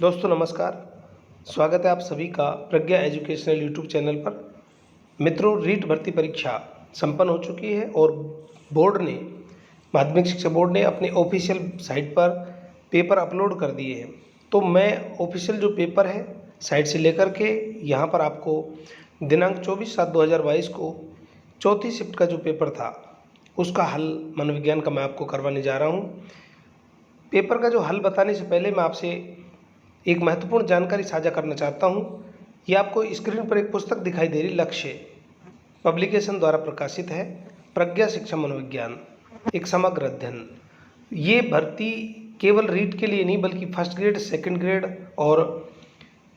दोस्तों नमस्कार। स्वागत है आप सभी का प्रज्ञा एजुकेशनल यूट्यूब चैनल पर। मित्रों, रीट भर्ती परीक्षा संपन्न हो चुकी है और बोर्ड ने माध्यमिक शिक्षा बोर्ड ने अपने ऑफिशियल साइट पर पेपर अपलोड कर दिए हैं। तो मैं ऑफिशियल जो पेपर है साइट से लेकर के यहाँ पर आपको दिनांक 24/7/2022 को चौथी शिफ्ट का जो पेपर था उसका हल मनोविज्ञान का मैं आपको करवाने जा रहा हूँ। पेपर का जो हल बताने से पहले मैं आपसे एक महत्वपूर्ण जानकारी साझा करना चाहता हूँ। ये आपको स्क्रीन पर एक पुस्तक दिखाई दे रही, लक्ष्य पब्लिकेशन द्वारा प्रकाशित है। प्रज्ञा शिक्षा मनोविज्ञान एक समग्र अध्ययन। ये भर्ती केवल रीट के लिए नहीं बल्कि फर्स्ट ग्रेड, सेकंड ग्रेड और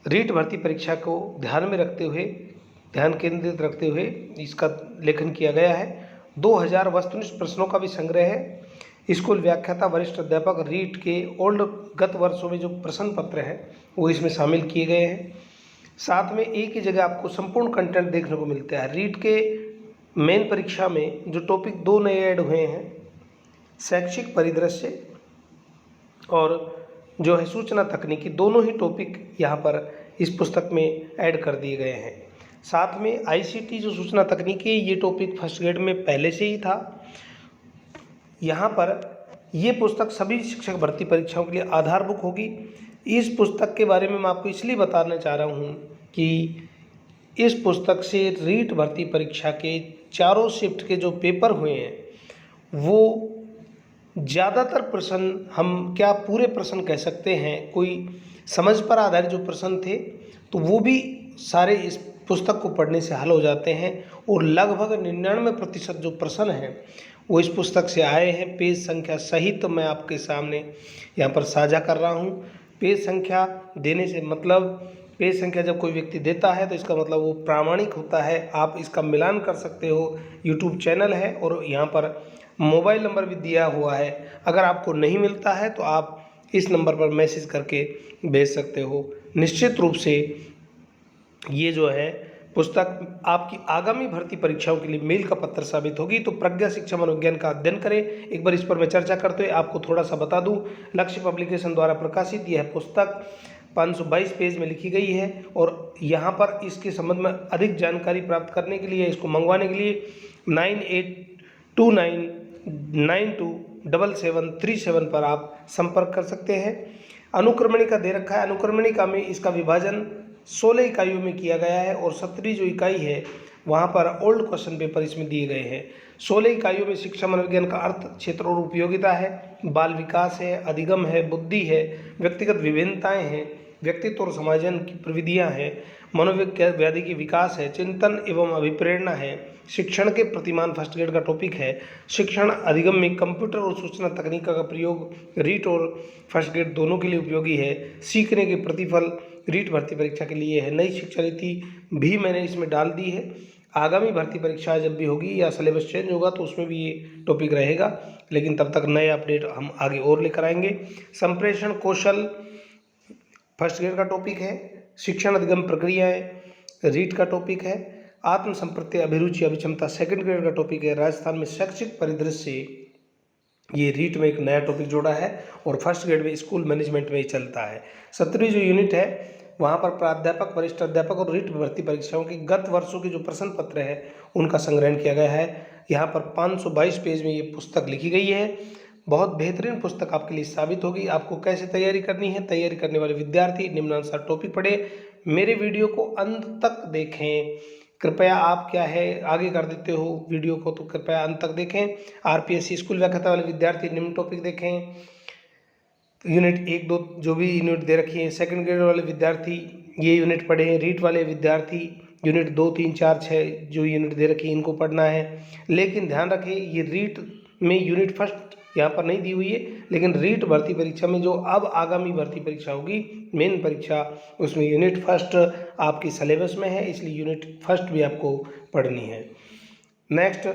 रीट भर्ती परीक्षा को ध्यान केंद्रित रखते हुए इसका लेखन किया गया है। 2000 वस्तुनिष्ठ प्रश्नों का भी संग्रह है। स्कूल व्याख्याता, वरिष्ठ अध्यापक, रीट के ओल्ड गत वर्षों में जो प्रश्न पत्र है वो इसमें शामिल किए गए हैं। साथ में एक ही जगह आपको संपूर्ण कंटेंट देखने को मिलता है। रीट के मेन परीक्षा में जो टॉपिक 2 नए ऐड हुए हैं, शैक्षिक परिदृश्य और जो है सूचना तकनीकी, दोनों ही टॉपिक यहाँ पर इस पुस्तक में ऐड कर दिए गए हैं। साथ में आईसीटी जो सूचना तकनीकी, ये टॉपिक फर्स्ट ग्रेड में पहले से ही था। यहाँ पर ये पुस्तक सभी शिक्षक भर्ती परीक्षाओं के लिए आधार बुक होगी। इस पुस्तक के बारे में मैं आपको इसलिए बताना चाह रहा हूँ कि इस पुस्तक से रीट भर्ती परीक्षा के चारों शिफ्ट के जो पेपर हुए हैं वो ज़्यादातर प्रश्न, हम क्या पूरे प्रश्न कह सकते हैं, कोई समझ पर आधारित जो प्रश्न थे तो वो भी सारे इस पुस्तक को पढ़ने से हल हो जाते हैं। और लगभग 99% जो प्रश्न हैं वो इस पुस्तक से आए हैं। पेज संख्या सहित मैं आपके सामने यहाँ पर साझा कर रहा हूँ। पेज संख्या देने से मतलब, पेज संख्या जब कोई व्यक्ति देता है तो इसका मतलब वो प्रामाणिक होता है। आप इसका मिलान कर सकते हो। यूट्यूब चैनल है और यहाँ पर मोबाइल नंबर भी दिया हुआ है। अगर आपको नहीं मिलता है तो आप इस नंबर पर मैसेज करके भेज सकते हो। निश्चित रूप से ये जो है पुस्तक आपकी आगामी भर्ती परीक्षाओं के लिए मेल का पत्र साबित होगी। तो प्रज्ञा शिक्षा मनोविज्ञान का अध्ययन करें। एक बार इस पर मैं चर्चा करते हुए आपको थोड़ा सा बता दूं, लक्ष्य पब्लिकेशन द्वारा प्रकाशित यह पुस्तक 522 पेज में लिखी गई है। और यहाँ पर इसके संबंध में अधिक जानकारी प्राप्त करने के लिए, इसको मंगवाने के लिए 9829927737 पर आप संपर्क कर सकते हैं। अनुक्रमणिका दे रखा है। अनुक्रमणिका में इसका विभाजन 16 इकाइयों में किया गया है और 17वीं जो इकाई है वहाँ पर ओल्ड क्वेश्चन पेपर इसमें दिए गए हैं। 16 इकाइयों में शिक्षा मनोविज्ञान का अर्थ, क्षेत्र और उपयोगिता है, बाल विकास है, अधिगम है, बुद्धि है, व्यक्तिगत विभिन्नताएं हैं, व्यक्तित्व और समाजन की प्रविधियाँ हैं, मनोव्याधि की विकास है, चिंतन एवं अभिप्रेरणा है, शिक्षण के प्रतिमान फर्स्ट ग्रेड का टॉपिक है, शिक्षण अधिगम में कंप्यूटर और सूचना तकनीक का प्रयोग रीट और फर्स्ट ग्रेड दोनों के लिए उपयोगी है, सीखने के प्रतिफल रीट भर्ती परीक्षा के लिए है। नई शिक्षा नीति भी मैंने इसमें डाल दी है। आगामी भर्ती परीक्षा जब भी होगी या सिलेबस चेंज होगा तो उसमें भी ये टॉपिक रहेगा, लेकिन तब तक नए अपडेट हम आगे और लेकर आएंगे। संप्रेषण कौशल फर्स्ट ग्रेड का टॉपिक है। शिक्षण अधिगम प्रक्रियाएं रीट का टॉपिक है। आत्म संप्रत्यय अभिरुचि अभिक्षमता सेकंड ग्रेड का टॉपिक है। राजस्थान में शैक्षिक परिदृश्य, ये रीट में एक नया टॉपिक जोड़ा है और फर्स्ट ग्रेड में स्कूल मैनेजमेंट में ही चलता है। 17वीं जो यूनिट है वहाँ पर प्राध्यापक, वरिष्ठ अध्यापक और रीट भर्ती परीक्षाओं की गत वर्षों के जो प्रश्न पत्र है उनका संग्रहण किया गया है। यहाँ पर 522 पेज में ये पुस्तक लिखी गई है। बहुत बेहतरीन पुस्तक आपके लिए साबित होगी। आपको कैसे तैयारी करनी है, तैयारी करने वाले विद्यार्थी निम्नानुसार टॉपिक पढ़े। मेरे वीडियो को अंत तक देखें कृपया। आप क्या है आगे कर देते हो वीडियो को, तो कृपया अंत तक देखें। आरपीएससी स्कूल व्याख्याता वाले विद्यार्थी निम्न टॉपिक देखें। यूनिट 1, 2 जो भी यूनिट दे रखी है, सेकंड ग्रेड वाले विद्यार्थी ये यूनिट पढ़ें। रीट वाले विद्यार्थी यूनिट 2, 3, 4, 6 जो यूनिट दे रखी है इनको पढ़ना है। लेकिन ध्यान रखें ये रीट में यूनिट फर्स्ट यहाँ पर नहीं दी हुई है, लेकिन रीट भर्ती परीक्षा में जो अब आगामी भर्ती परीक्षा होगी मेन परीक्षा, उसमें यूनिट फर्स्ट आपकी सिलेबस में है, इसलिए यूनिट फर्स्ट भी आपको पढ़नी है। नेक्स्ट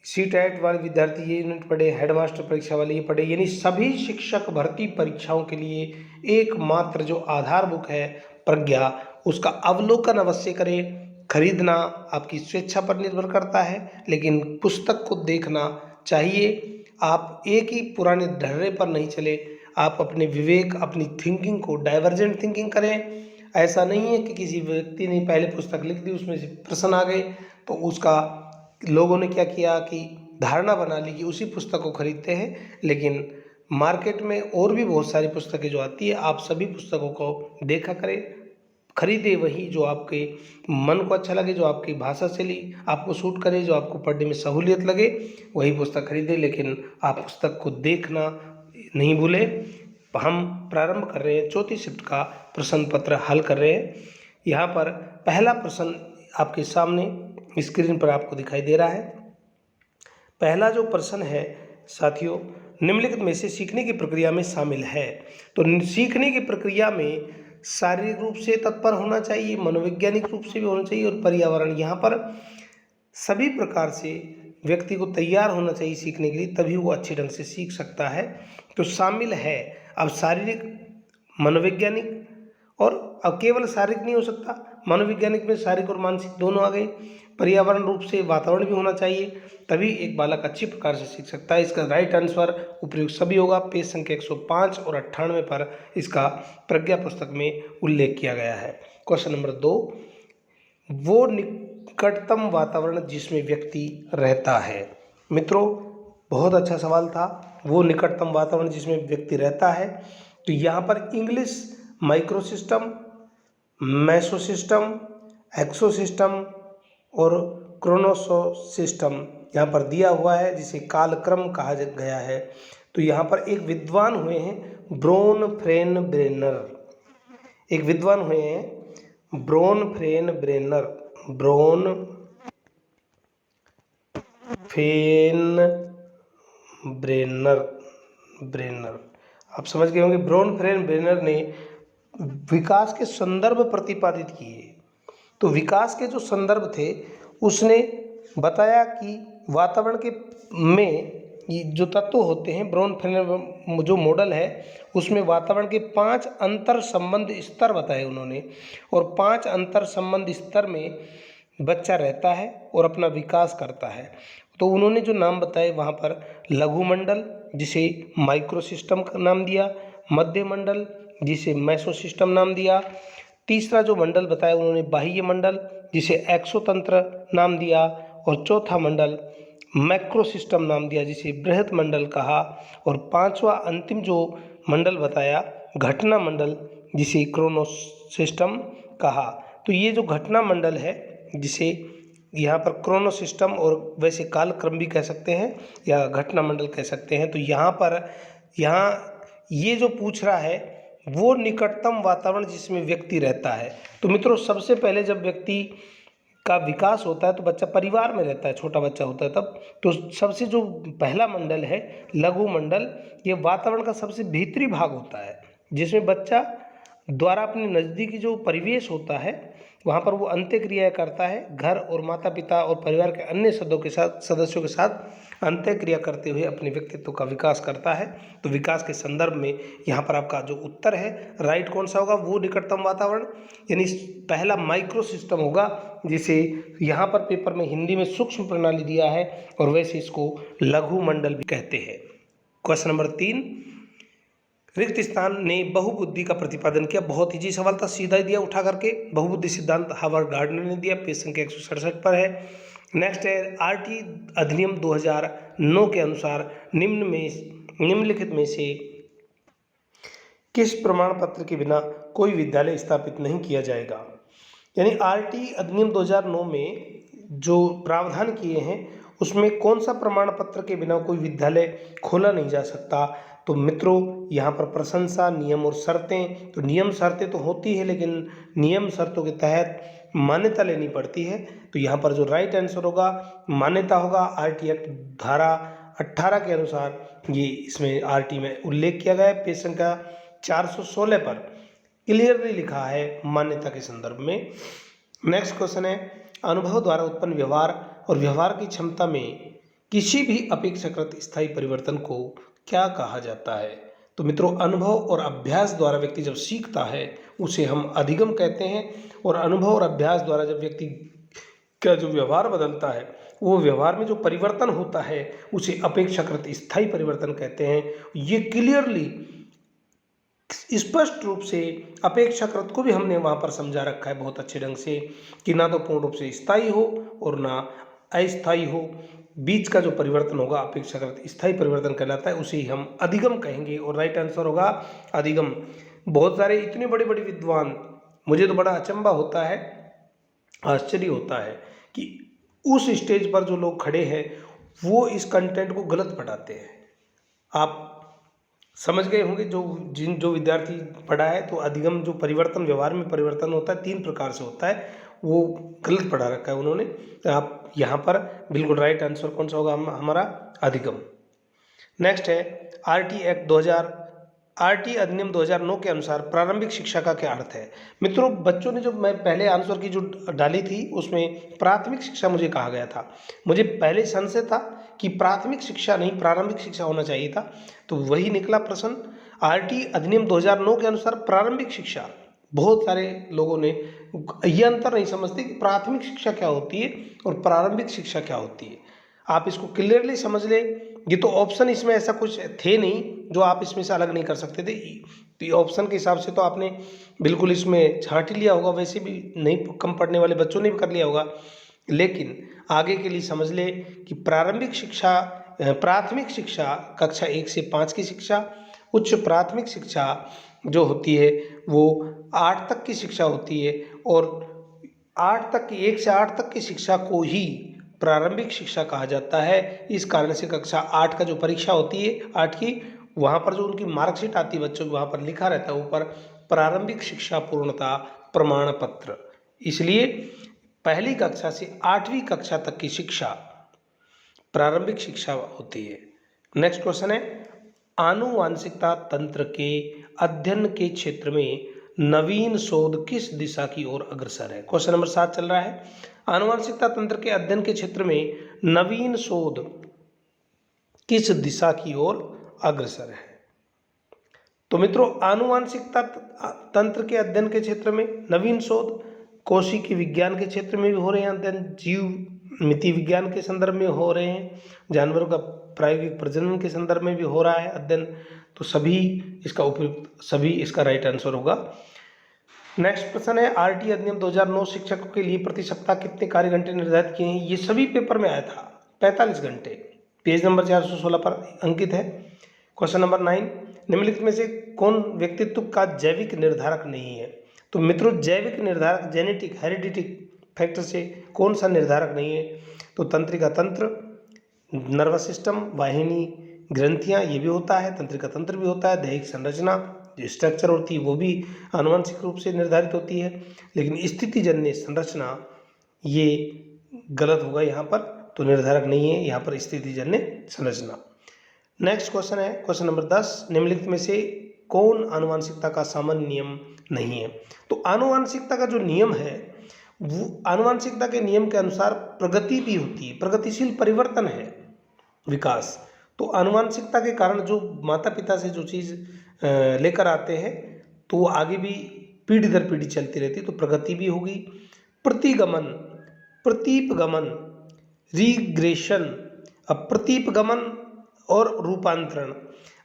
सीटेट वाले विद्यार्थी ये यूनिट पढ़े, हेडमास्टर परीक्षा वाले ये पढ़े। यानी सभी शिक्षक भर्ती परीक्षाओं के लिए एकमात्र जो आधार बुक है प्रज्ञा, उसका अवलोकन अवश्य करें। खरीदना आपकी स्वेच्छा पर निर्भर करता है, लेकिन पुस्तक को देखना चाहिए। आप एक ही पुराने ढर्रे पर नहीं चले, आप अपने विवेक, अपनी थिंकिंग को डाइवर्जेंट थिंकिंग करें। ऐसा नहीं है कि किसी व्यक्ति ने पहले पुस्तक लिख दी, उसमें से प्रश्न आ गए तो उसका लोगों ने क्या किया कि धारणा बना ली कि उसी पुस्तक को खरीदते हैं। लेकिन मार्केट में और भी बहुत सारी पुस्तकें जो आती है, आप सभी पुस्तकों को देखा करें, खरीदे वही जो आपके मन को अच्छा लगे, जो आपकी भाषा शैली आपको सूट करे, जो आपको पढ़ने में सहूलियत लगे, वही पुस्तक खरीदे। लेकिन आप पुस्तक को देखना नहीं भूलें। हम प्रारंभ कर रहे हैं चौथी शिफ्ट का प्रश्न पत्र हल कर रहे हैं। यहाँ पर पहला प्रश्न आपके सामने स्क्रीन पर आपको दिखाई दे रहा है। पहला जो प्रश्न है साथियों, निम्नलिखित में से सीखने की प्रक्रिया में शामिल है। तो सीखने की प्रक्रिया में शारीरिक रूप से तत्पर होना चाहिए, मनोवैज्ञानिक रूप से भी होना चाहिए और पर्यावरण, यहाँ पर सभी प्रकार से व्यक्ति को तैयार होना चाहिए सीखने के लिए, तभी वो अच्छे ढंग से सीख सकता है। तो शामिल है अब शारीरिक, मनोवैज्ञानिक, और अब केवल शारीरिक नहीं हो सकता, मनोवैज्ञानिक में शारीरिक और मानसिक दोनों आ गए। पर्यावरण रूप से वातावरण भी होना चाहिए, तभी एक बालक अच्छी प्रकार से सीख सकता है। इसका राइट आंसर उपयुक्त सभी होगा। पेज संख्या 105 और 98 पर इसका प्रज्ञा पुस्तक में उल्लेख किया गया है। क्वेश्चन नंबर 2, वो निकटतम वातावरण जिसमें व्यक्ति रहता है। मित्रों, बहुत अच्छा सवाल था। वो निकटतम वातावरण जिसमें व्यक्ति रहता है, तो यहाँ पर English microsystem, mesosystem, exosystem और क्रोनोसो सिस्टम यहाँ पर दिया हुआ है, जिसे कालक्रम कहा गया है। तो यहाँ पर एक विद्वान हुए हैं ब्रोनफ्रेनब्रेनर, एक विद्वान हुए हैं ब्रोनफ्रेनब्रेनर, ब्रेनर, आप समझ गए होंगे। ब्रोनफ्रेनब्रेनर ने विकास के संदर्भ प्रतिपादित किए। तो विकास के जो संदर्भ थे, उसने बताया कि वातावरण के में ये जो तत्व होते हैं, ब्रोनफ्रेनर जो मॉडल है उसमें वातावरण के 5 अंतर संबंध स्तर बताए उन्होंने, और 5 अंतर संबंध स्तर में बच्चा रहता है और अपना विकास करता है। तो उन्होंने जो नाम बताए वहाँ पर लघु मंडल, जिसे माइक्रो सिस्टम का नाम दिया, मध्य मंडल जिसे मेसो सिस्टम नाम दिया, तीसरा जो मंडल बताया उन्होंने बाह्य मंडल, जिसे एक्सोतंत्र नाम दिया, और चौथा मंडल मैक्रो सिस्टम नाम दिया, जिसे बृहत मंडल कहा, और पांचवा अंतिम जो मंडल बताया घटना मंडल, जिसे क्रोनोस सिस्टम कहा। तो ये जो घटना मंडल है, जिसे यहाँ पर क्रोनो सिस्टम और वैसे कालक्रम भी कह सकते हैं या घटना मंडल कह सकते हैं। तो यहाँ ये जो पूछ रहा है, वो निकटतम वातावरण जिसमें व्यक्ति रहता है। तो मित्रों, सबसे पहले जब व्यक्ति का विकास होता है तो बच्चा परिवार में रहता है, छोटा बच्चा होता है तब। तो सबसे जो पहला मंडल है लघु मंडल, ये वातावरण का सबसे भीतरी भाग होता है, जिसमें बच्चा द्वारा अपने नज़दीकी जो परिवेश होता है वहाँ पर वो अंत्य क्रियाएँ करता है। घर और माता पिता और परिवार के अन्य सदस्यों के साथ अंत्य क्रिया करते हुए अपने व्यक्तित्व का विकास करता है। तो विकास के संदर्भ में यहाँ पर आपका जो उत्तर है राइट कौन सा होगा, वो निकटतम वातावरण, यानी पहला माइक्रो सिस्टम होगा, जिसे यहाँ पर पेपर में हिंदी में सूक्ष्म प्रणाली दिया है और वैसे इसको लघु मंडल भी कहते हैं। क्वेश्चन नंबर 3, रिक्त स्थान ने बहुबुद्धि का प्रतिपादन किया। बहुत इजी सवाल था, सीधा ही दिया उठा करके। बहुबुद्धि सिद्धांत हावर्ड गार्डनर ने दिया, पेज संख्या 167 पर है। नेक्स्ट है आरटी अधिनियम 2009 के अनुसार निम्नलिखित में से किस प्रमाण पत्र के बिना कोई विद्यालय स्थापित नहीं किया जाएगा। यानी आरटी अधिनियम 2009 में जो प्रावधान किए हैं उसमें कौन सा प्रमाण पत्र के बिना कोई विद्यालय खोला नहीं जा सकता। तो मित्रों, यहाँ पर प्रशंसा, नियम और शर्तें, तो नियम शर्तें तो होती है, लेकिन नियम शर्तों के तहत मान्यता लेनी पड़ती है। तो यहाँ पर जो राइट आंसर होगा मान्यता होगा। आरटी एक्ट धारा 18 के अनुसार ये इसमें आरटी में उल्लेख किया गया है। पेज संख्या 416 पर क्लियरली लिखा है मान्यता के संदर्भ में। नेक्स्ट क्वेश्चन है, अनुभव द्वारा उत्पन्न व्यवहार और व्यवहार की क्षमता में किसी भी अपेक्षाकृत स्थायी परिवर्तन को क्या कहा जाता है। तो मित्रों, अनुभव और अभ्यास द्वारा व्यक्ति जब सीखता है उसे हम अधिगम कहते हैं, और अनुभव और अभ्यास द्वारा जब व्यक्ति का जो व्यवहार बदलता है, वो व्यवहार में जो परिवर्तन होता है उसे अपेक्षाकृत स्थायी परिवर्तन कहते हैं। ये क्लियरली स्पष्ट रूप से अपेक्षाकृत को भी हमने वहाँ पर समझा रखा है बहुत अच्छे ढंग से कि ना तो पूर्ण रूप से स्थायी हो और ना अस्थायी हो, बीच का जो परिवर्तन होगा अपेक्षाकृत स्थायी परिवर्तन कहलाता है, उसे ही हम अधिगम कहेंगे और राइट आंसर होगा अधिगम। बहुत सारे इतने बड़े बड़े विद्वान, मुझे तो बड़ा अचंभा होता है, आश्चर्य होता है कि उस स्टेज पर जो लोग खड़े हैं वो इस कंटेंट को गलत पढ़ाते हैं। आप समझ गए होंगे जो विद्यार्थी पढ़ा है, तो अधिगम जो परिवर्तन, व्यवहार में परिवर्तन होता है 3 प्रकार से होता है, वो गलत पढ़ा रखा है उन्होंने। तो आप यहाँ पर बिल्कुल राइट आंसर कौन सा होगा हमारा अधिगम। नेक्स्ट है आरटी अधिनियम 2009 के अनुसार प्रारंभिक शिक्षा का क्या अर्थ है। मित्रों, बच्चों ने जो मैं पहले आंसर की जो डाली थी उसमें प्राथमिक शिक्षा मुझे कहा गया था, मुझे पहले संशय था कि प्राथमिक शिक्षा नहीं प्रारंभिक शिक्षा होना चाहिए था, तो वही निकला प्रश्न। आरटी अधिनियम 2009 के अनुसार प्रारंभिक शिक्षा, बहुत सारे लोगों ने यह अंतर नहीं समझते कि प्राथमिक शिक्षा क्या होती है और प्रारंभिक शिक्षा क्या होती है। आप इसको क्लियरली समझ ले, ये तो ऑप्शन इसमें ऐसा कुछ थे नहीं जो आप इसमें से अलग नहीं कर सकते थे, तो ये ऑप्शन के हिसाब से तो आपने बिल्कुल इसमें छांट ही लिया होगा, वैसे भी नहीं कम पढ़ने वाले बच्चों ने भी कर लिया होगा। लेकिन आगे के लिए समझ ले कि प्राथमिक शिक्षा कक्षा 1 से 5 की शिक्षा, उच्च प्राथमिक शिक्षा जो होती है वो 8 तक की शिक्षा होती है, और 8 तक की 1 से 8 तक की शिक्षा को ही प्रारंभिक शिक्षा कहा जाता है। इस कारण से कक्षा 8 का जो परीक्षा होती है 8 की, वहाँ पर जो उनकी मार्कशीट आती है बच्चों की, वहाँ पर लिखा रहता है ऊपर प्रारंभिक शिक्षा पूर्णता प्रमाण पत्र। इसलिए पहली कक्षा से 8वीं कक्षा तक की शिक्षा प्रारंभिक शिक्षा होती है। नेक्स्ट क्वेश्चन है आनुवांशिकता तंत्र के अध्ययन के क्षेत्र में नवीन शोध किस दिशा की ओर अग्रसर है। क्वेश्चन नंबर 7 चल रहा है। आनुवांशिकता तंत्र के अध्ययन के क्षेत्र में नवीन शोध किस दिशा की ओर अग्रसर है। तो मित्रों, आनुवांशिकता तंत्र के अध्ययन के क्षेत्र में नवीन शोध कोशिकी विज्ञान के क्षेत्र में भी हो रहे हैं अध्ययन, जीव मिति विज्ञान के संदर्भ में हो रहे हैं, जानवरों का प्रायोगिक प्रजनन के संदर्भ में भी हो रहा है अध्ययन, तो सभी इसका उपयुक्त, सभी इसका राइट आंसर होगा। नेक्स्ट प्रश्न है आरटी अधिनियम 2009 शिक्षकों के लिए प्रति सप्ताह कितने कार्य घंटे निर्धारित किए हैं। ये सभी पेपर में आया था, 45 घंटे, पेज नंबर 416 पर अंकित है। क्वेश्चन नंबर 9, निम्नलिखित में से कौन व्यक्तित्व का जैविक निर्धारक नहीं है। तो मित्रों, जैविक निर्धारक जेनेटिक हेरिडिटिक फैक्टर से कौन सा निर्धारक नहीं है। तो तंत्रिका तंत्र, नर्वस सिस्टम, वाहिनी, ग्रंथियाँ, ये भी होता है, तंत्रिका तंत्र भी होता है, दैहिक संरचना जो स्ट्रक्चर होती है वो भी आनुवंशिक रूप से निर्धारित होती है, लेकिन स्थितिजन्य संरचना ये गलत होगा यहाँ पर, तो निर्धारक नहीं है यहाँ पर स्थितिजन्य संरचना। नेक्स्ट क्वेश्चन है क्वेश्चन नंबर 10, निम्नलिखित में से कौन आनुवंशिकता का सामान्य नियम नहीं है। तो आनुवंशिकता का जो नियम है वो आनुवंशिकता के नियम के अनुसार प्रगति भी होती है, प्रगतिशील परिवर्तन है विकास। तो आनुवंशिकता के कारण जो माता पिता से जो चीज़ लेकर आते हैं तो वो आगे भी पीढ़ी दर पीढ़ी चलती रहती है, तो प्रगति भी होगी। प्रतिगमन, प्रतीपगमन, रीग्रेशन, अब प्रतीपगमन और रूपांतरण।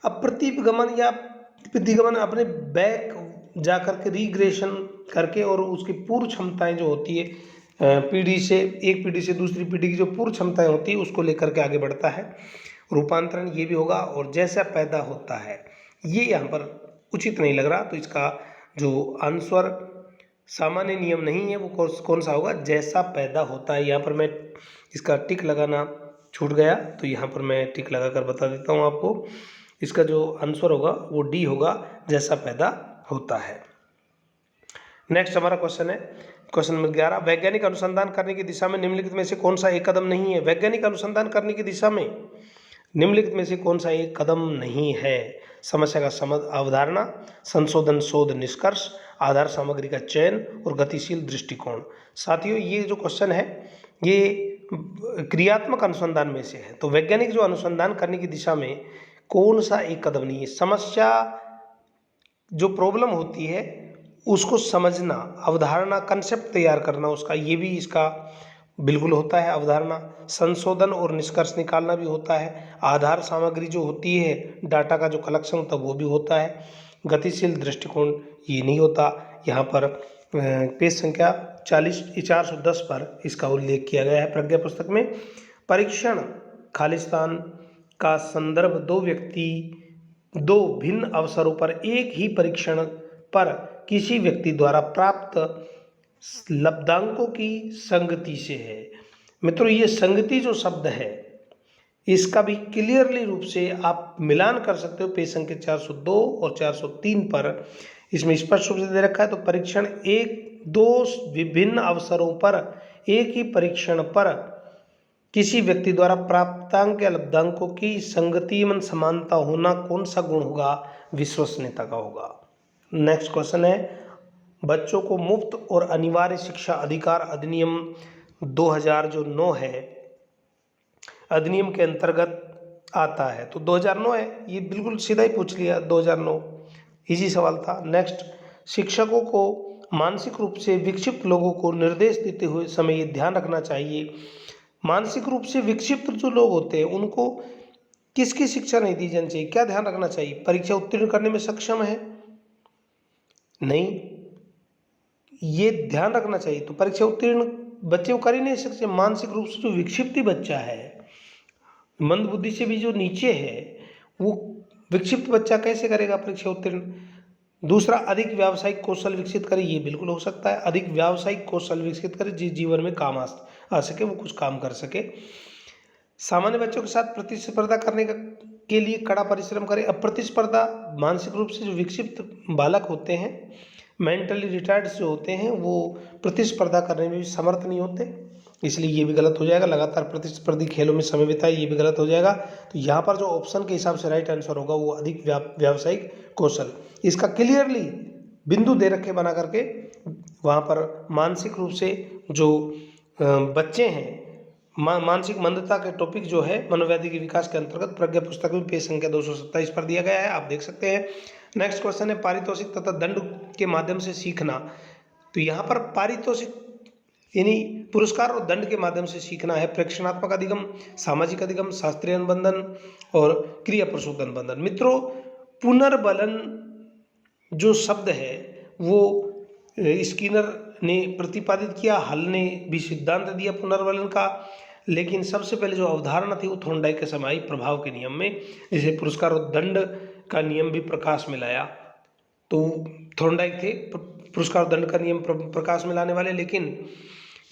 अब प्रतीपगमन या प्रतिगमन अपने बैक जा करके रीग्रेशन करके और उसकी पूर्व क्षमताएं जो होती है पीढ़ी से एक पीढ़ी से दूसरी पीढ़ी की जो पूर्व क्षमताएं होती है उसको लेकर के आगे बढ़ता है। रूपांतरण ये भी होगा, और जैसा पैदा होता है ये यहाँ पर उचित नहीं लग रहा, तो इसका जो आंसर सामान्य नियम नहीं है वो कौन सा होगा, जैसा पैदा होता है। यहाँ पर मैं इसका टिक लगाना छूट गया, तो यहाँ पर मैं टिक लगा कर बता देता हूँ आपको। इसका जो आंसर होगा वो डी होगा, जैसा पैदा होता है। नेक्स्ट हमारा क्वेश्चन है क्वेश्चन नंबर 11, वैज्ञानिक अनुसंधान करने की दिशा में निम्नलिखित में से कौन सा एक कदम नहीं है। वैज्ञानिक अनुसंधान करने की दिशा में निम्नलिखित में से कौन सा एक कदम नहीं है। समस्या का समझ, अवधारणा, संशोधन, शोध, निष्कर्ष, आधार सामग्री का चयन और गतिशील दृष्टिकोण। साथियों, ये जो क्वेश्चन है ये क्रियात्मक अनुसंधान में से है, तो वैज्ञानिक जो अनुसंधान करने की दिशा में कौन सा एक कदम नहीं है। समस्या जो प्रॉब्लम होती है उसको समझना, अवधारणा कंसेप्ट तैयार करना उसका, ये भी इसका बिल्कुल होता है अवधारणा। संशोधन और निष्कर्ष निकालना भी होता है। आधार सामग्री जो होती है, डाटा का जो कलेक्शन होता है वो भी होता है। गतिशील दृष्टिकोण ये नहीं होता। यहाँ पर पेज संख्या 410 पर इसका उल्लेख किया गया है प्रज्ञा पुस्तक में। परीक्षण खालिस्तान का संदर्भ दो व्यक्ति दो भिन्न अवसरों पर एक ही परीक्षण पर किसी व्यक्ति द्वारा प्राप्त लब्धांकों की संगति से है। मित्रों, ये संगति जो शब्द है इसका भी क्लियरली रूप से आप मिलान कर सकते हो पेज संख्या 402 और 403 पर। इसमें स्पष्ट रूप से दे रखा है। तो परीक्षण एक दो विभिन्न अवसरों पर एक ही परीक्षण पर किसी व्यक्ति द्वारा प्राप्तांक या लब्धांकों की संगति में समानता होना कौन सा गुण होगा? विश्वसनीयता का होगा। नेक्स्ट क्वेश्चन है, बच्चों को मुफ्त और अनिवार्य शिक्षा अधिकार अधिनियम 2000 जो 9 है अधिनियम के अंतर्गत आता है। तो 2009 है, ये बिल्कुल सीधा ही पूछ लिया 2009, इजी सवाल था। नेक्स्ट, शिक्षकों को मानसिक रूप से विक्षिप्त लोगों को निर्देश देते हुए समय ये ध्यान रखना चाहिए, मानसिक रूप से विक्षिप्त जो लोग होते हैं उनको किसकी शिक्षा नहीं दी जानी चाहिए? क्या ध्यान रखना चाहिए? परीक्षा उत्तीर्ण करने में सक्षम है? नहीं, ये ध्यान रखना चाहिए। तो परीक्षा उत्तीर्ण बच्चे को कर ही नहीं सकते। मानसिक रूप से जो विक्षिप्त बच्चा है, मंद बुद्धि से भी जो नीचे है, वो विक्षिप्त बच्चा कैसे करेगा परीक्षा उत्तीर्ण? दूसरा, अधिक व्यावसायिक कौशल विकसित करे, ये बिल्कुल हो सकता है। अधिक व्यावसायिक कौशल विकसित करे जिस जीवन में काम आ सके, वो कुछ काम कर सके। सामान्य बच्चों के साथ प्रतिस्पर्धा करने के लिए कड़ा परिश्रम करे। अब प्रतिस्पर्धा, मानसिक रूप से जो विक्षिप्त बालक होते हैं, मेंटली रिटायर्ड जो होते हैं, वो प्रतिस्पर्धा करने में भी समर्थ नहीं होते, इसलिए ये भी गलत हो जाएगा। लगातार प्रतिस्पर्धी खेलों में समय बिताए, ये भी गलत हो जाएगा। तो यहाँ पर जो ऑप्शन के हिसाब से राइट आंसर होगा वो अधिक व्यावसायिक कौशल। इसका क्लियरली बिंदु दे रखे बना करके, वहाँ पर मानसिक रूप से जो बच्चे हैं, मानसिक मंदता के टॉपिक जो है मनोवैज्ञानिक विकास के अंतर्गत प्रज्ञा पुस्तक में पेज संख्या 227 पर दिया गया है, आप देख सकते हैं। नेक्स्ट क्वेश्चन है, पारितोषिक तथा दंड के माध्यम से सीखना। तो यहाँ पर पारितोषिक यानी पुरस्कार और दंड के माध्यम से सीखना है। प्रेक्षणात्मक अधिगम, सामाजिक अधिगम, शास्त्रीय अनुबंधन और क्रिया प्रसूत अनुबंधन। मित्रों, पुनर्बलन जो शब्द है वो स्किनर ने प्रतिपादित किया, हल ने भी सिद्धांत दिया पुनर्बलन का, लेकिन सबसे पहले जो अवधारणा थी वो थॉर्नडाइक के समाई प्रभाव के नियम में, जैसे पुरस्कार और दंड का नियम भी प्रकाश में लाया। तो थॉर्नडाइक थे पुरस्कार और दंड का नियम प्रकाश में लाने वाले। लेकिन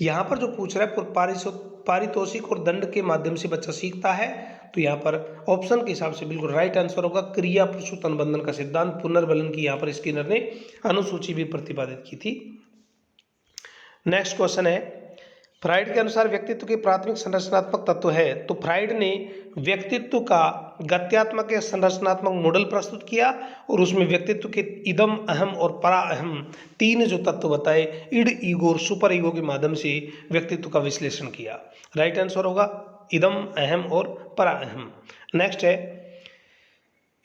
यहाँ पर जो पूछ रहा है पारितोषिक और दंड के माध्यम से बच्चा सीखता है, तो यहाँ पर ऑप्शन के हिसाब से बिल्कुल राइट आंसर होगा क्रिया प्रसूत अनुबंधन का सिद्धांत। पुनर्बलन की यहाँ पर स्किनर ने अनुसूची भी प्रतिपादित की थी। नेक्स्ट क्वेश्चन है, फ्राइड के अनुसार व्यक्तित्व के प्राथमिक संरचनात्मक तत्व है। तो फ्राइड ने व्यक्तित्व का गत्यात्मक या संरचनात्मक मॉडल प्रस्तुत किया और उसमें व्यक्तित्व के इदम, अहम और परा अहम तीन जो तत्व बताए, इड, ईगो और सुपर ईगो के माध्यम से व्यक्तित्व का विश्लेषण किया। राइट आंसर होगा इदम, अहम और परा अहम। नेक्स्ट है,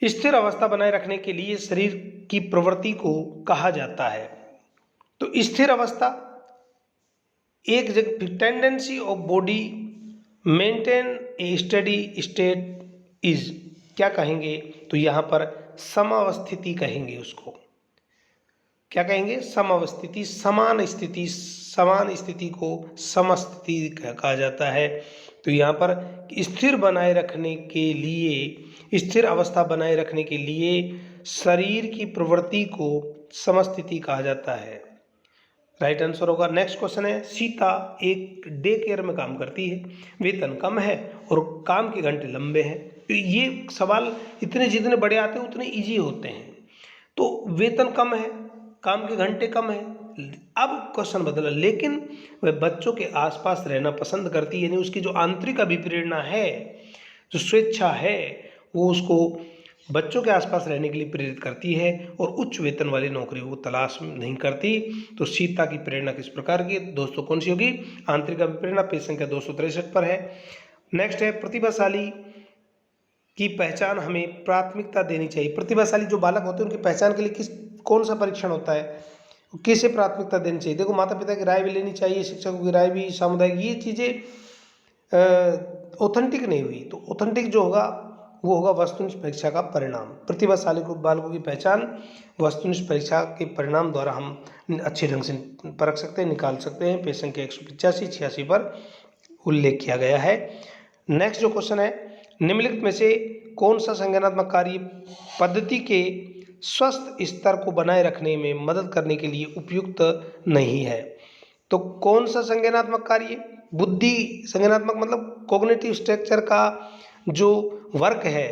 स्थिर अवस्था बनाए रखने के लिए शरीर की प्रवृत्ति को कहा जाता है। तो स्थिर अवस्था एक जगह, tendency of body maintain A steady state is, क्या कहेंगे? तो यहाँ पर समावस्थिति कहेंगे उसको। क्या कहेंगे? समावस्थिति, समान स्थिति, समान स्थिति को समस्थिति कहा जाता है। तो यहाँ पर स्थिर बनाए रखने के लिए, स्थिर अवस्था बनाए रखने के लिए शरीर की प्रवृत्ति को समस्थिति कहा जाता है। राइट आंसर होगा। नेक्स्ट क्वेश्चन है, सीता एक डे केयर में काम करती है, वेतन कम है और काम के घंटे लंबे हैं। तो ये सवाल इतने जितने बड़े आते हैं उतने इजी होते हैं। तो वेतन कम है, काम के घंटे कम है। अब क्वेश्चन बदला, लेकिन वह बच्चों के आसपास रहना पसंद करती है, यानी उसकी जो आंतरिक अभिप्रेरणा है, जो स्वेच्छा है, वो उसको बच्चों के आसपास रहने के लिए प्रेरित करती है और उच्च वेतन वाली नौकरी को तलाश नहीं करती। तो सीता की प्रेरणा किस प्रकार की दोस्तों कौन सी होगी? आंतरिक अभिप्रेरणा, पेज संख्या 263 पर है। नेक्स्ट है, प्रतिभाशाली की पहचान हमें प्राथमिकता देनी चाहिए। प्रतिभाशाली जो बालक होते हैं उनकी पहचान के लिए कौन सा परीक्षण होता है, किसे प्राथमिकता देनी चाहिए? देखो, माता पिता की राय भी लेनी चाहिए, शिक्षकों की राय भी, सामुदायिक, ये चीज़ें ऑथेंटिक नहीं हुई। तो ऑथेंटिक जो होगा वो होगा वस्तुनिष्ठ परीक्षा का परिणाम। प्रतिभाशाली बालकों की पहचान वस्तुनिष्ठ परीक्षा के परिणाम द्वारा हम अच्छे ढंग से परख सकते हैं, निकाल सकते हैं। पेज संख्या 185-86 पर उल्लेख किया गया है। नेक्स्ट जो क्वेश्चन है, निम्नलिखित में से कौन सा संज्ञानात्मक कार्य पद्धति के स्वस्थ स्तर को बनाए रखने में मदद करने के लिए उपयुक्त नहीं है? तो कौन सा संज्ञानात्मक कार्य, बुद्धि संज्ञानात्मक मतलब कॉग्निटिव स्ट्रक्चर का जो वर्क है,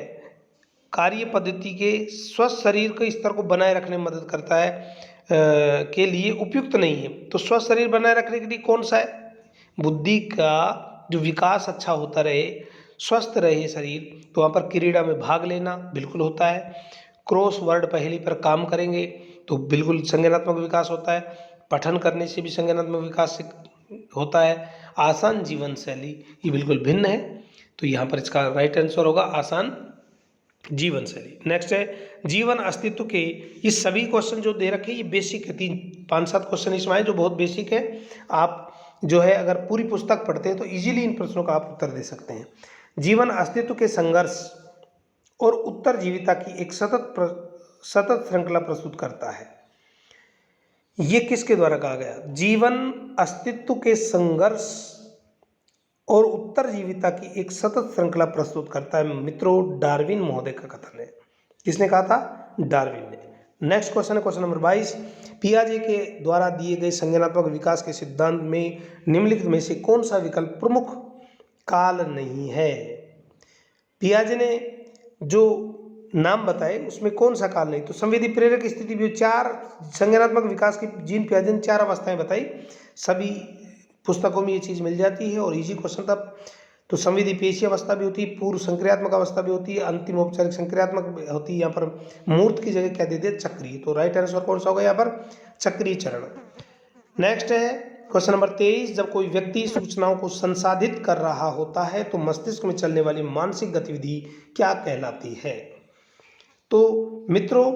कार्य पद्धति के स्वस्थ शरीर के स्तर को बनाए रखने में मदद करता है के लिए उपयुक्त नहीं है। तो स्वस्थ शरीर बनाए रखने के लिए कौन सा है? बुद्धि का जो विकास अच्छा होता रहे, स्वस्थ रहे शरीर, तो वहाँ पर क्रीड़ा में भाग लेना बिल्कुल होता है। क्रॉस वर्ड पहेली पर काम करेंगे तो बिल्कुल संज्ञानात्मक विकास होता है। पठन करने से भी संज्ञानात्मक विकास होता है। आसान जीवन शैली ये बिल्कुल भिन्न है, तो यहाँ पर इसका राइट आंसर होगा आसान जीवन शैली। नेक्स्ट है जीवन अस्तित्व के, ये सभी क्वेश्चन जो दे रखे ये बेसिक है, 3-5-7 क्वेश्चन इसमें आए जो बहुत बेसिक है। आप जो है अगर पूरी पुस्तक पढ़ते हैं तो इजीली इन प्रश्नों का आप उत्तर दे सकते हैं। जीवन अस्तित्व के संघर्ष और उत्तरजीविता की एक सतत श्रृंखला प्रस्तुत करता है। ये किसके द्वारा कहा गया? जीवन अस्तित्व के संघर्ष और उत्तरजीविता की एक सतत श्रृंखला प्रस्तुत करता है। मित्रों, डार्विन महोदय का कथन है। किसने कहा था? डार्विन ने। नेक्स्ट क्वेश्चन है क्वेश्चन नंबर 22। पियाजे के द्वारा दिए गए संज्ञानात्मक विकास के सिद्धांत में निम्नलिखित में से कौन सा विकल्प प्रमुख काल नहीं है? पियाजे ने जो नाम बताए उसमें कौन सा काल नहीं? तो संवेदी प्रेरक स्थिति भी 4 संज्ञानात्मक विकास की जीन पियाजे ने 4 अवस्थाएं बताई। सभी पुस्तकों में ये चीज़ मिल जाती है और इजी क्वेश्चन था। तो संवेदी पेशीय अवस्था भी होती है, पूर्व संक्रियात्मक अवस्था भी होती है, अंतिम औपचारिक संक्रियात्मक होती है। यहाँ पर मूर्त की जगह क्या दे दिया? चक्रीय। तो राइट आंसर कौन सा होगा यहाँ पर? चक्रीय चरण। नेक्स्ट है क्वेश्चन नंबर 23। जब कोई व्यक्ति सूचनाओं को संसाधित कर रहा होता है तो मस्तिष्क में चलने वाली मानसिक गतिविधि क्या कहलाती है? तो मित्रों,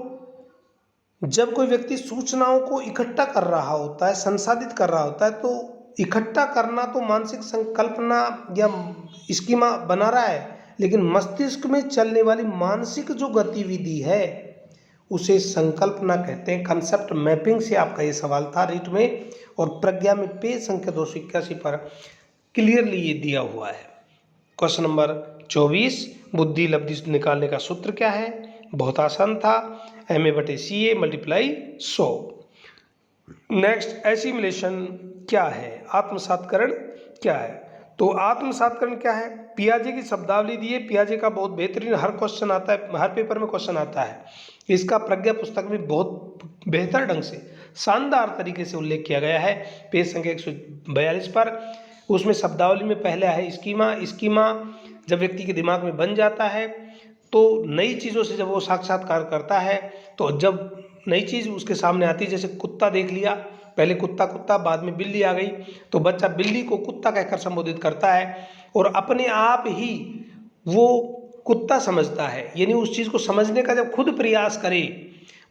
जब कोई व्यक्ति सूचनाओं को इकट्ठा कर रहा होता है, संसाधित कर रहा होता है, तो इकट्ठा करना तो मानसिक संकल्पना या स्कीमा बना रहा है, लेकिन मस्तिष्क में चलने वाली मानसिक जो गतिविधि है उसे संकल्पना कहते हैं। कंसेप्ट मैपिंग से आपका ये सवाल था रीट में, और प्रज्ञा में पेज संख्या 281 पर क्लियरली ये दिया हुआ है। Question number 24। बुद्धि लब्धि निकालने का सूत्र क्या है? बहुत आसान था, MA/CA × 100। नेक्स्ट, एसिमिलेशन क्या है? आत्मसात्करण क्या है? तो आत्मसात्करण क्या है? पियाजे की शब्दावली दी है। पियाजे का बहुत बेहतरीन हर क्वेश्चन आता है, हर पेपर में क्वेश्चन आता है। इसका प्रज्ञा पुस्तक में बहुत बेहतर ढंग से शानदार तरीके से उल्लेख किया गया है। पेज संख्या 142 पर उसमें शब्दावली में पहले है स्कीमा। स्कीमा जब व्यक्ति के दिमाग में बन जाता है तो नई चीज़ों से जब वो साक्षात्कार करता है, तो जब नई चीज़ उसके सामने आती है, जैसे कुत्ता देख लिया, पहले कुत्ता कुत्ता, बाद में बिल्ली आ गई, तो बच्चा बिल्ली को कुत्ता कहकर संबोधित करता है और अपने आप ही वो कुत्ता समझता है। यानी उस चीज़ को समझने का जब खुद प्रयास करे,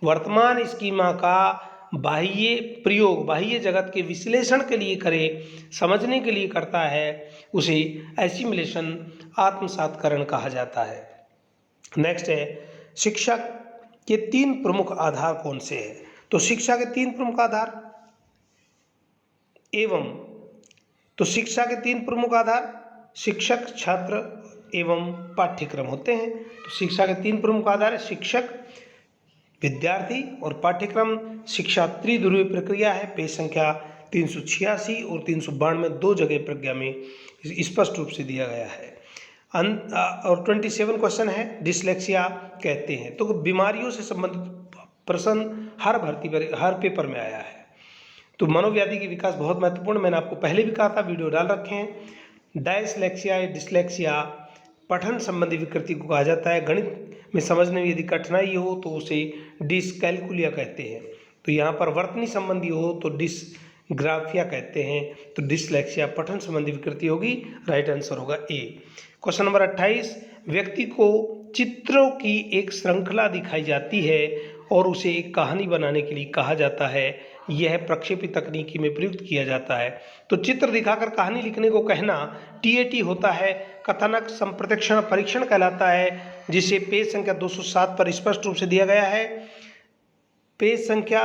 वर्तमान स्कीमा का बाह्य प्रयोग बाह्य जगत के विश्लेषण के लिए करे, समझने के लिए करता है, उसे एसिमिलेशन आत्मसात्करण कहा जाता है। नेक्स्ट है शिक्षा के 3 प्रमुख आधार कौन से हैं? तो शिक्षा के 3 प्रमुख आधार तो शिक्षा के 3 प्रमुख आधार शिक्षक, छात्र एवं पाठ्यक्रम होते हैं। तो शिक्षा के 3 प्रमुख आधार है शिक्षक, विद्यार्थी और पाठ्यक्रम। शिक्षा त्रिध्रुवीय प्रक्रिया है। पेज संख्या 386 और 392 2 जगह प्रज्ञा में स्पष्ट रूप से दिया गया है। और 27 क्वेश्चन है डिसलेक्सिया कहते हैं। तो बीमारियों से संबंधित प्रश्न हर पेपर में आया है। तो मनोव्याधि की विकास बहुत महत्वपूर्ण, मैंने आपको पहले भी कहा था, वीडियो डाल रखे हैं। डायस्लेक्सिया या डिसलेक्सिया पठन संबंधी विकृति को कहा जाता है। गणित में समझने में यदि कठिनाई हो तो उसे डिसकैलकुलिया कहते हैं। तो यहाँ पर वर्तनी संबंधी हो तो डिसग्राफिया कहते हैं। तो डिसलेक्सिया पठन संबंधी विकृति होगी, राइट आंसर होगा ए। Question number 28। व्यक्ति को चित्रों की एक श्रृंखला दिखाई जाती है और उसे एक कहानी बनाने के लिए कहा जाता है। यह प्रक्षेपी तकनीकी में प्रयुक्त किया जाता है। तो चित्र दिखाकर कहानी लिखने को कहना TAT होता है, कथानक संप्रत्यक्षण परीक्षण कहलाता है, जिसे पेज संख्या 207 पर स्पष्ट रूप से दिया गया है। पेज संख्या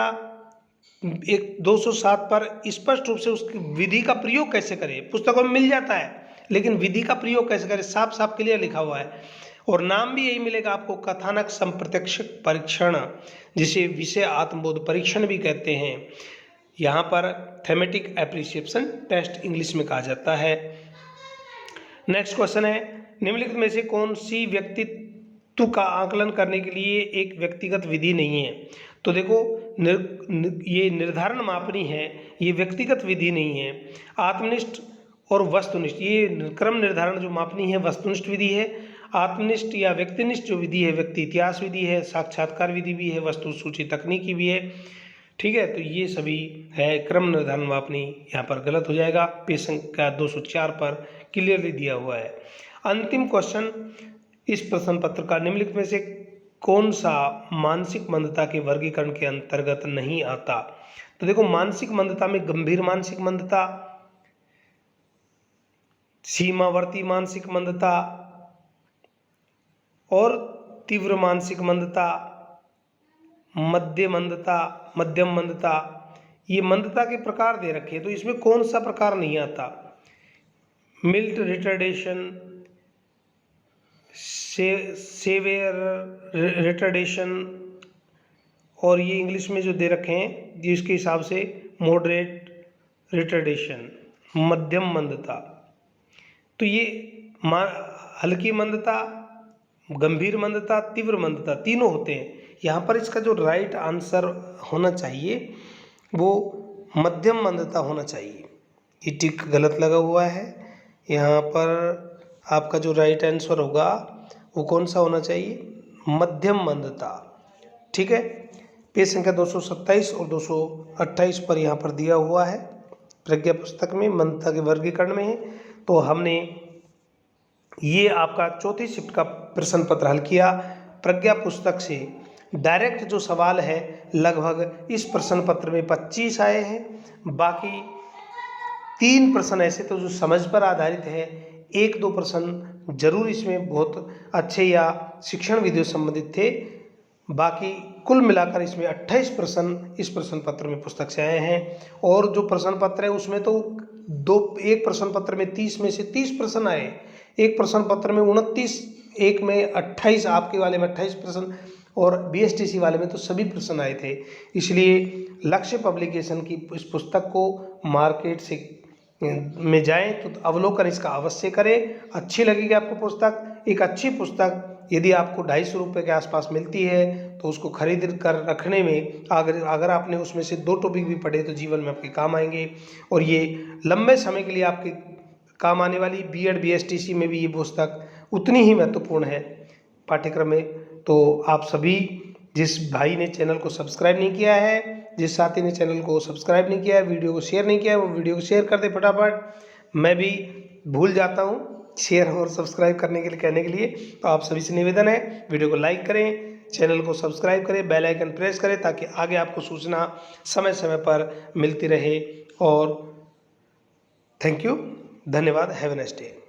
207 पर स्पष्ट रूप से उसकी विधि का प्रयोग कैसे करें, पुस्तकों में मिल जाता है, लेकिन विधि का प्रयोग कैसे करें साफ साफ क्लियर लिखा हुआ है। और नाम भी यही मिलेगा आपको, कथानक संप्रत्यक्ष परीक्षण, जिसे विषय आत्मबोध परीक्षण भी कहते हैं। यहाँ पर थेमेटिक एप्रिसिएशन टेस्ट इंग्लिश में कहा जाता है। नेक्स्ट क्वेश्चन है, निम्नलिखित में से कौन सी व्यक्तित्व का आकलन करने के लिए एक व्यक्तिगत विधि नहीं है। तो देखो ये निर्धारण मापनी है, ये व्यक्तिगत विधि नहीं है। आत्मनिष्ठ और वस्तुनिष्ठ, ये क्रम निर्धारण जो मापनी है वस्तुनिष्ठ विधि है। आत्मनिष्ठ या व्यक्तिनिष्ठ जो विधि है व्यक्ति इतिहास विधि है, साक्षात्कार विधि भी है, वस्तु सूची तकनीकी भी है। ठीक है, तो ये सभी है क्रम निर्धारण मापनी, यहाँ पर गलत हो जाएगा। पेज संख्या 204 पर क्लियरली दिया हुआ है। अंतिम क्वेश्चन, इस प्रश्न पत्र का निम्नलिखित में से कौन सा मानसिक मंदता के वर्गीकरण के अंतर्गत नहीं आता। तो देखो मानसिक मंदता में गंभीर मानसिक मंदता, सीमावर्ती मानसिक मंदता और तीव्र मानसिक मंदता, मध्यम मंदता, ये मंदता के प्रकार दे रखे हैं। तो इसमें कौन सा प्रकार नहीं आता। मिल्ट रिटार्डेशन, सेवियर रिटार्डेशन, और ये इंग्लिश में जो दे रखे हैं जिसके हिसाब से मॉडरेट रिटार्डेशन, मध्यम मंदता। तो ये हल्की मंदता, गंभीर मंदता, तीव्र मंदता तीनों होते हैं। यहाँ पर इसका जो राइट आंसर होना चाहिए वो मध्यम मंदता होना चाहिए। ये टिक गलत लगा हुआ है। यहाँ पर आपका जो राइट आंसर होगा वो कौन सा होना चाहिए, मध्यम मंदता। ठीक है, पेज संख्या 227 और 228 पर यहाँ पर दिया हुआ है, प्रज्ञा पुस्तक में मंदता के वर्गीकरण में है। तो हमने ये आपका चौथी शिफ्ट का प्रश्न पत्र हल किया। प्रज्ञा पुस्तक से डायरेक्ट जो सवाल है लगभग इस प्रश्न पत्र में 25 आए हैं। बाकी 3 प्रश्न ऐसे तो जो समझ पर आधारित है, 1-2 प्रश्न जरूर इसमें बहुत अच्छे या शिक्षण विधियों संबंधित थे। बाकी कुल मिलाकर इसमें 28 प्रश्न इस प्रश्न पत्र में पुस्तक से आए हैं। और जो प्रश्न पत्र है उसमें तो एक प्रश्न पत्र में 30 में से 30 प्रश्न आए, एक प्रश्न पत्र में 29, एक में 28, आपके वाले में 28 प्रश्न और BSTC वाले में तो सभी प्रश्न आए थे। इसलिए लक्ष्य पब्लिकेशन की इस पुस्तक को मार्केट से में जाएं तो अवलोकन इसका अवश्य करें। अच्छी लगेगी आपको पुस्तक। एक अच्छी पुस्तक यदि आपको 250 रुपये के आसपास मिलती है तो उसको खरीद कर रखने में अगर आपने उसमें से 2 टॉपिक भी पढ़े तो जीवन में आपके काम आएंगे और ये लंबे समय के लिए आपके काम आने वाली। B.Ed BSTC में भी ये पुस्तक उतनी ही महत्वपूर्ण है पाठ्यक्रम में। तो आप सभी, जिस भाई ने चैनल को सब्सक्राइब नहीं किया है, जिस साथी ने चैनल को सब्सक्राइब नहीं किया है, वीडियो को शेयर नहीं किया है, वो वीडियो को शेयर कर दे फटाफट। मैं भी भूल जाता हूँ शेयर और सब्सक्राइब करने के लिए कहने के लिए। तो आप सभी से निवेदन है वीडियो को लाइक करें, चैनल को सब्सक्राइब करें, बेल आइकन प्रेस करें ताकि आगे आपको सूचना समय समय पर मिलती रहे। और थैंक यू, धन्यवाद, हैव ए नाइस डे।